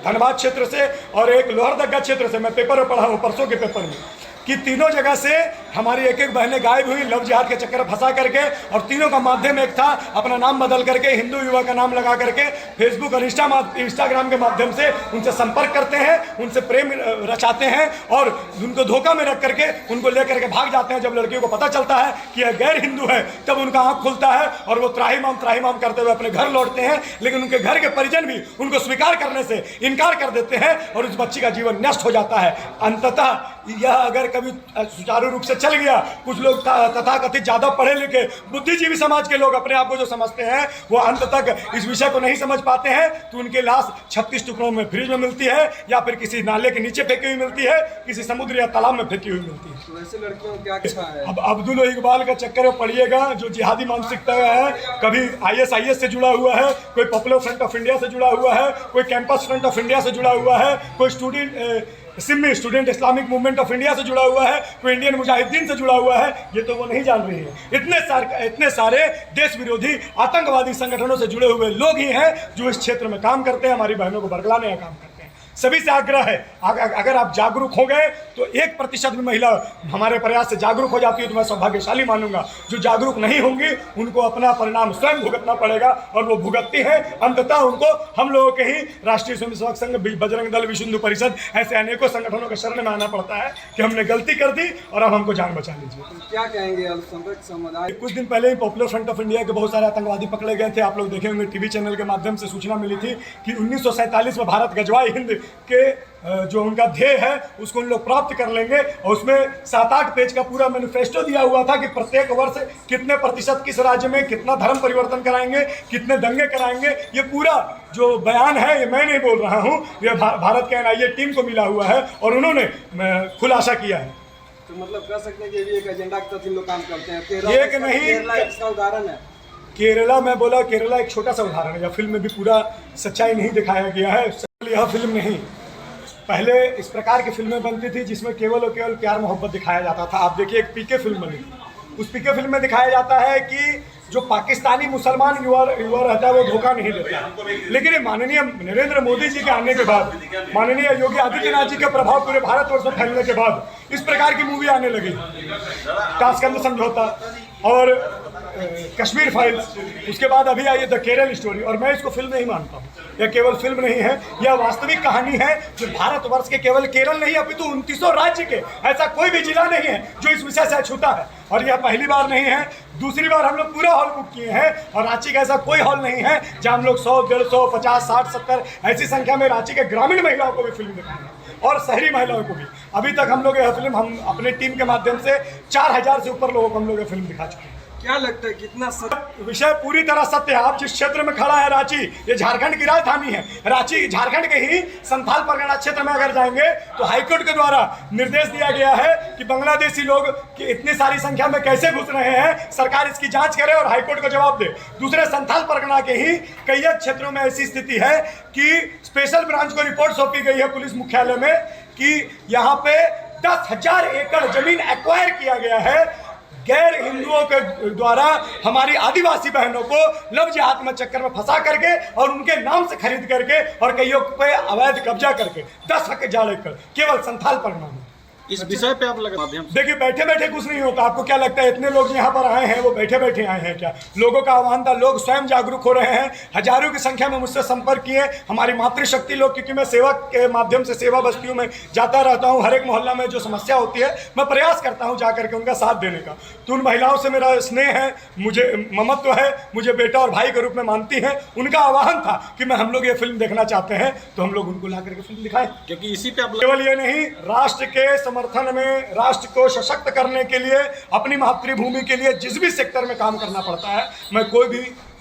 धनबाद क्षेत्र से और एक लोहरदगा क्षेत्र से, मैं पेपर में पढ़ा हूँ परसों के पेपर में, कि तीनों जगह से हमारी एक एक बहनें गायब हुई लव जिहाद के चक्कर में फंसा करके, और तीनों का माध्यम एक था, अपना नाम बदल करके हिंदू युवा का नाम लगा करके फेसबुक और इंस्टाग्राम के माध्यम से उनसे संपर्क करते हैं, उनसे प्रेम रचाते हैं और उनको धोखा में रख करके उनको लेकर के भाग जाते हैं। जब लड़कियों को पता चलता है कि यह गैर हिंदू है तब उनका आंख खुलता है और वो त्राहिमाम करते हुए अपने घर लौटते हैं, लेकिन उनके घर के परिजन भी उनको स्वीकार करने से इनकार कर देते हैं और उस बच्ची का जीवन नष्ट हो जाता है। अंततः यह अगर कभी सुचारू रूप से चल गया, कुछ लोग तथाकथित ज्यादा पढ़े लिखे बुद्धिजीवी समाज के लोग अपने आप को जो समझते हैं वो अंत तक इस विषय को नहीं समझ पाते हैं, तो उनकी लाश 36 टुकड़ों में फ्रिज में मिलती है या फिर किसी नाले के नीचे फेंकी हुई मिलती है, किसी समुद्र या तालाब में फेंकी हुई मिलती है। तो वैसे लड़कियों को क्या अच्छा है? अब अब्दुल और इकबाल का चक्कर में पड़िएगा, जो जिहादी मानसिकता है, कभी ISIS से जुड़ा हुआ है, कोई पॉपुलर फ्रंट ऑफ इंडिया से जुड़ा हुआ है, कोई कैंपस फ्रंट ऑफ इंडिया से जुड़ा हुआ है, कोई student Islamic movement of India से जुड़ा हुआ है, कोई इंडियन मुजाहिदीन से जुड़ा हुआ है, ये तो वो नहीं जान रही है। इतने सारे देश विरोधी आतंकवादी संगठनों से जुड़े हुए लोग ही हैं जो इस क्षेत्र में काम करते हैं, हमारी बहनों को बरगलाने का काम करते हैं। सभी से आग्रह है, अगर आप जागरूक हो गए तो 1% भी महिला हमारे प्रयास से जागरूक हो जाती है तो मैं सौभाग्यशाली मानूंगा। जो जागरूक नहीं होंगी उनको अपना परिणाम स्वयं भुगतना पड़ेगा और वो भुगतती है। अंततः उनको हम लोगों के ही राष्ट्रीय स्वयंसेवक संघ, बजरंग दल, विश्व हिंदू परिषद, ऐसे अनेकों संगठनों के शरण में आना पड़ता है कि हमने गलती कर दी और अब हमको जान बचा लीजिए। तो क्या कहेंगे अल्पसंख्यक समुदाय? कुछ दिन पहले ही पॉपुलर फ्रंट ऑफ इंडिया के बहुत सारे आतंकवादी पकड़े गए थे। आप लोग देखे होंगे, टीवी चैनल के माध्यम से सूचना मिली थी कि 1947 में भारत गजवाए हिंद के जो उनका ध्येय है उसको उन लोग प्राप्त कर लेंगे, और उसमें 7-8 पेज का पूरा मैनिफेस्टो दिया हुआ था कि प्रत्येक वर्ष कितने प्रतिशत किस राज्य में कितना धर्म परिवर्तन कराएंगे, कितने दंगे कराएंगे। ये पूरा जो बयान है ये मैं नहीं बोल रहा हूँ, ये भारत के NIA टीम को मिला हुआ है और उन्होंने खुलासा किया है। तो मतलब कह सकते हैं कि ये भी एक एजेंडा की तरफ लोग काम करते हैं। एक नहीं, केरला इसका उदाहरण है। केरला, मैं बोला केरला एक छोटा सा उदाहरण है, या फिल्म में भी पूरा सच्चाई नहीं दिखाया गया है। यह फिल्म नहीं, पहले इस प्रकार की फिल्में बनती थी जिसमें केवल और केवल प्यार मोहब्बत दिखाया जाता था। आप देखिए, एक PK फिल्म बनी थी, उस PK फिल्म में दिखाया जाता है कि जो पाकिस्तानी मुसलमान युवा रहता है वो धोखा नहीं देता। लेकिन माननीय नरेंद्र मोदी जी के आने के बाद, माननीय योगी आदित्यनाथ जी के प्रभाव पूरे भारतवर्ष में फैलने के बाद इस प्रकार की मूवी आने लगी। ताशकंद समझौता और कश्मीर फाइल्स, उसके बाद अभी आई द केरल स्टोरी। और मैं इसको फिल्म नहीं मानता हूँ, यह केवल फिल्म नहीं है, यह वास्तविक कहानी है जो भारतवर्ष के केवल केरल नहीं अपितु 29 राज्य के ऐसा कोई भी जिला नहीं है जो इस विषय से अछूता है। और यह पहली बार नहीं है, दूसरी बार हम लोग पूरा हॉल बुक किए हैं और रांची का ऐसा कोई हॉल नहीं है जहाँ हम लोग 100, 150, 50, 60, 70 ऐसी संख्या में रांची के ग्रामीण महिलाओं को भी फिल्म दिखाएंगे और शहरी महिलाओं को भी। अभी तक हम लोग यह फिल्म, हम अपने टीम के माध्यम से 4000 से ऊपर लोगों को हम लोग ये फिल्म दिखा चुके हैं। क्या लगता है कितना विषय पूरी तरह सत्य है। आप जिस क्षेत्र में खड़ा है रांची, ये झारखंड की राजधानी है। रांची झारखंड के ही संथाल परगना क्षेत्र में अगर जाएंगे तो हाईकोर्ट के द्वारा निर्देश दिया गया है कि बांग्लादेशी लोग कि इतनी सारी संख्या में कैसे घुस रहे हैं, सरकार इसकी जांच करे और हाईकोर्ट को जवाब दे। दूसरे संथाल परगना के ही कई क्षेत्रों में ऐसी स्थिति है कि स्पेशल ब्रांच को रिपोर्ट सौंपी गई है पुलिस मुख्यालय में कि यहाँ पे 10,000 एकड़ जमीन एक्वायर किया गया है गैर हिंदुओं के द्वारा हमारी आदिवासी बहनों को लव जिहाद में चक्कर में फंसा करके और उनके नाम से खरीद करके और कईयों पे अवैध कब्जा करके 10,000 एकड़ केवल संथाल परगना में। इस विषय पे आप माध्यम से देखिए, बैठे बैठे कुछ नहीं होता। आपको क्या लगता है इतने लोग यहाँ पर आए हैं वो बैठे बैठे आए हैं क्या? लोगों का आह्वान था, लोग स्वयं जागरूक हो रहे हैं। हजारों की संख्या में मुझसे संपर्क किए हमारी मातृशक्ति लोग, क्योंकि मैं सेवा के माध्यम से सेवा बस्तियों में जाता रहता हूँ। हर एक मोहल्ला में जो समस्या होती है मैं प्रयास करता हूँ जाकर के उनका साथ देने का। तो उन महिलाओं से मेरा स्नेह है, मुझे ममत्व है, मुझे बेटा और भाई के रूप में मानती हैं। उनका आह्वान था कि मैं हम लोग ये फिल्म देखना चाहते हैं तो हम लोग उनको ला करके फिल्म दिखाएं, क्योंकि इसी पे केवल ये नहीं, राष्ट्र के समर्थन में, राष्ट्र को सशक्त करने के लिए, अपनी मातृभूमि के लिए जिस भी सेक्टर में काम करना पड़ता है मैं कोई भी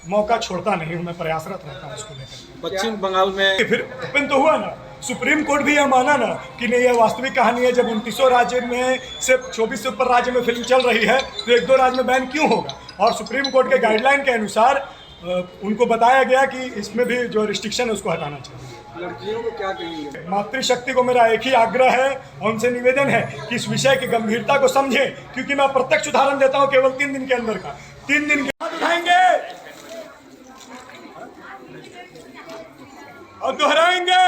मौका छोड़ता नहीं हूं, मैं प्रयासरत रहता हूं इसको लेकर। पश्चिम बंगाल में फिर ओपन तो हुआ ना, सुप्रीम कोर्ट भी यह माना ना कि नहीं यह वास्तविक कहानी है। जब 29 राज्य में से 24 से ऊपर राज्य में फिल्म चल रही है तो 1-2 राज्य में बैन क्यों होगा? और सुप्रीम कोर्ट के गाइडलाइन के अनुसार उनको बताया गया कि इसमें भी जो रिस्ट्रिक्शन है उसको हटाना चाहिए। लड़कियों को क्या कहेंगे? मातृशक्ति को मेरा एक ही आग्रह है और उनसे निवेदन है कि इस विषय की गंभीरता को समझें, क्योंकि मैं प्रत्यक्ष उदाहरण देता हूं केवल 3 दिन के अंदर का। 3 दिन के बाद उठाएंगे और दोहराएंगे,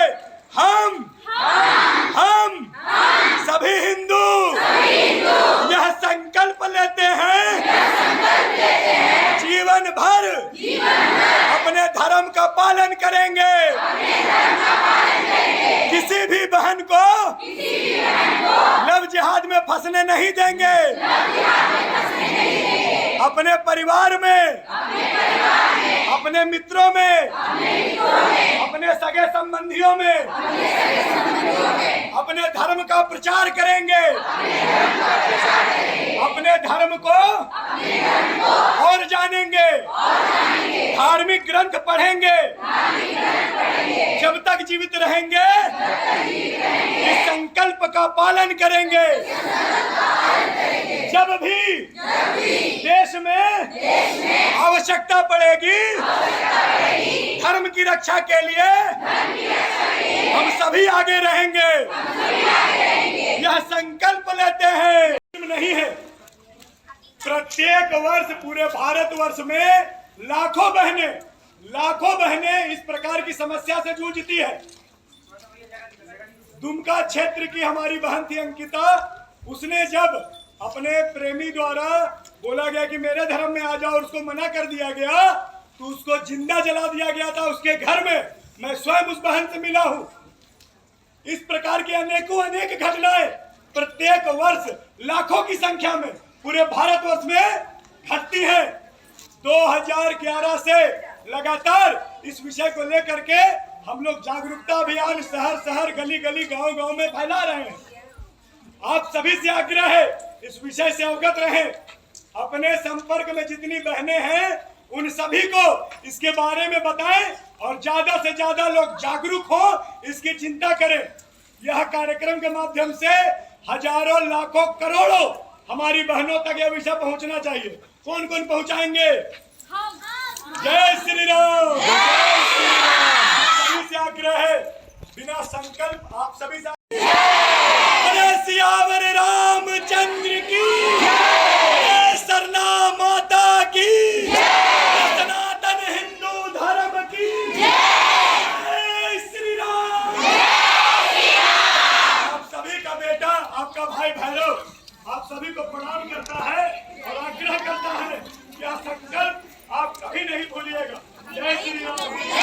लव जिहाद में फंसने नहीं देंगे। अपने परिवार में, अपने मित्रों में, अपने सगे संबंधियों में अपने धर्म का प्रचार करेंगे। अपने धर्म को और जानेंगे। धार्मिक ग्रंथ पढ़ेंगे। जब तक जीवित रहेंगे इस संकल्प का पालन करेंगे। जब भी देश में आवश्यकता पड़ेगी धर्म की रक्षा के लिए हम सभी आगे रहेंगे। यह संकल्प लेते हैं। नहीं है, प्रत्येक वर्ष पूरे भारतवर्ष में लाखों बहनें इस प्रकार की समस्या से जूझती है। दुमका क्षेत्र की हमारी बहन थी अंकिता। उसने जब अपने प्रेमी द्वारा बोला गया कि मेरे धर्म में आ जाओ, उसको मना कर दिया गया तो उसको जिंदा जला दिया गया था उसके घर में। मैं स्वयं उस बहन से मिला हूं। इस प्रकार की अनेक घटनाएं प्रत्येक वर्ष लाखों की संख्या में पूरे भारतवर्ष में घटती है। 2011 से लगातार इस विषय को लेकर के हम लोग जागरूकता अभियान शहर गली गांव में फैला रहे हैं। आप सभी से आग्रह है इस विषय से अवगत रहें। अपने संपर्क में जितनी बहनें हैं उन सभी को इसके बारे में बताएं और ज्यादा से ज्यादा लोग जागरूक हो, इसकी चिंता करें। यह कार्यक्रम के माध्यम से हजारों लाखों करोड़ों हमारी बहनों तक यह विषय पहुंचना चाहिए। कौन कौन पहुंचाएंगे? जय श्री राम। सभी से आग्रह है, बिना संकल्प आप सभी से सियावर रामचंद्र की, सरना माता की, सनातन हिंदू धर्म की जय श्री राम। आप सभी का बेटा, आपका भाई भैरव आप सभी को प्रणाम करता है और आग्रह करता है कि यह संकल्प आप कभी नहीं भूलिएगा। जय श्री राम।